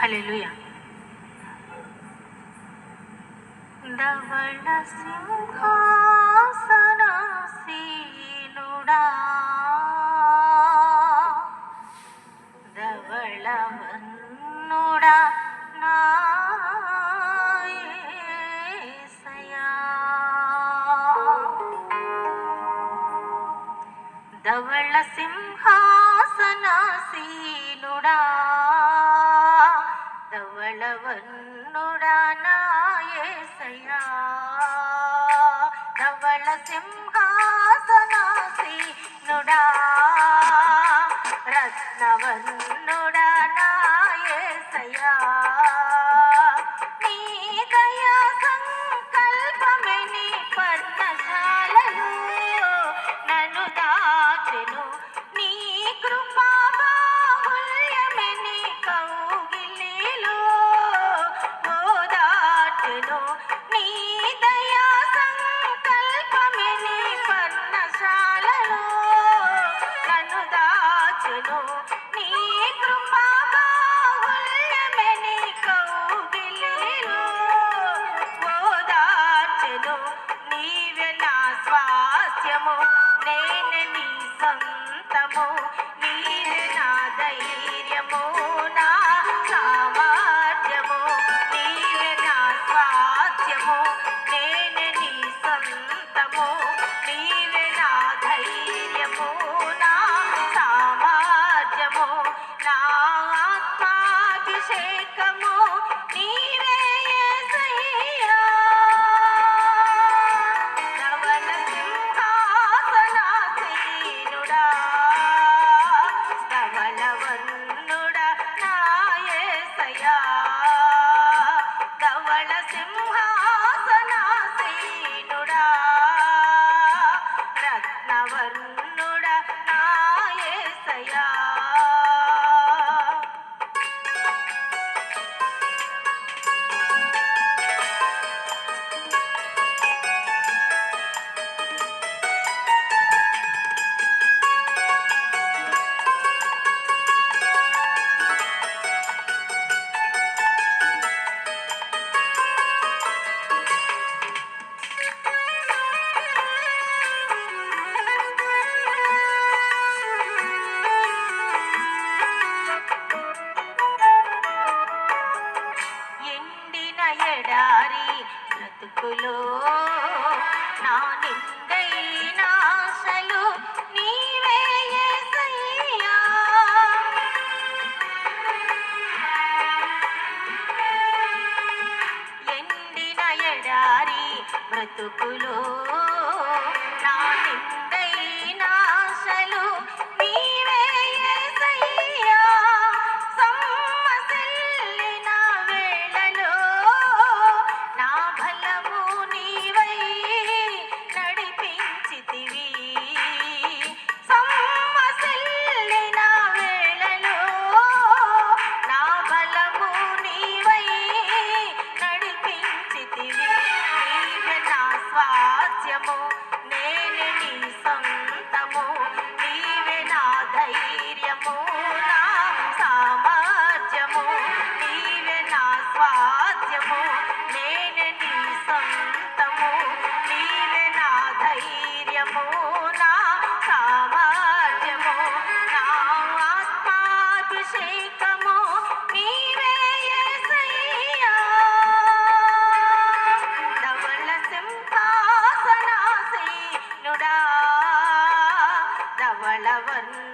హల్లెలూయా. ధవళ సింహాసనాసీనుడా, ధవళవర్ణుడా నా యేసయ్యా, ధవళ సింహాసనాసీనుడా, ధవళవర్ణుడా నా యేసయ్యా, ధవళ సింహాసనాసీనుడా, రత్నవర్ణుడా నా యేసయ్యా, నీ దయా సంకల్పమే నీ పర్ణశాలలో నన్ను దాచెను, నీ కృపా బాహుల్యమే నీ కౌగిలిలో ఓదాచెను, నీ దయా సంకల్పమే నీ పర్ణశాలలో నన్ను దాచెను, నీ కృపా బాహుల్యమే నీ కౌగిలిలో ఓదాచెను, నీవే నా స్వాస్థ్యము నేనే నీ సొంతము, నీవే నా ధైర్యము నా సామర్థ్యము, నీవే నా స్వాస్థ్యము నేనే నీ సొంతము, నీవే నా ధైర్యము నా సామర్థ్యము, నా ఆత్మాభిషేకము నీవే యేసయ్యా, ధవళ సింహాసనాసీనుడా, ధవళవర్ణుడా నా యేసయ్యా, ధవళ సింహాసనాసీనుడా, రత్నవర్ణుడా నా యేసయ్యా. ఎండిన ఎడారి బ్రతుకులో నా నిండైన ఆశలు నీవే యేసయ్యా, ఎండిన ఎడారి బ్రతుకులో నా నిండైన ఆశలు నీవే యేసయ్యా, సొమ్మసిల్లిన వేళలో నా బలము నీవై నడిపించితివి, సొమ్మసిల్లిన వేళలో నా బలము నీవై నడిపించితివి, నీవే నా స్వాస్థ్యము నేనే నీ సొంతము, నీవే నా ధైర్యము నా సామర్థ్యము, నీవే నా స్వాస్థ్యము నేనే నీ సొంతము, నీవే నా ధైర్యము నా సామర్థ్యము, నా ఆత్మాభిషేకము నీవే యేసయ్యా, ధవళ సింహాసనాసీనుడా, ధవళవర్ణుడా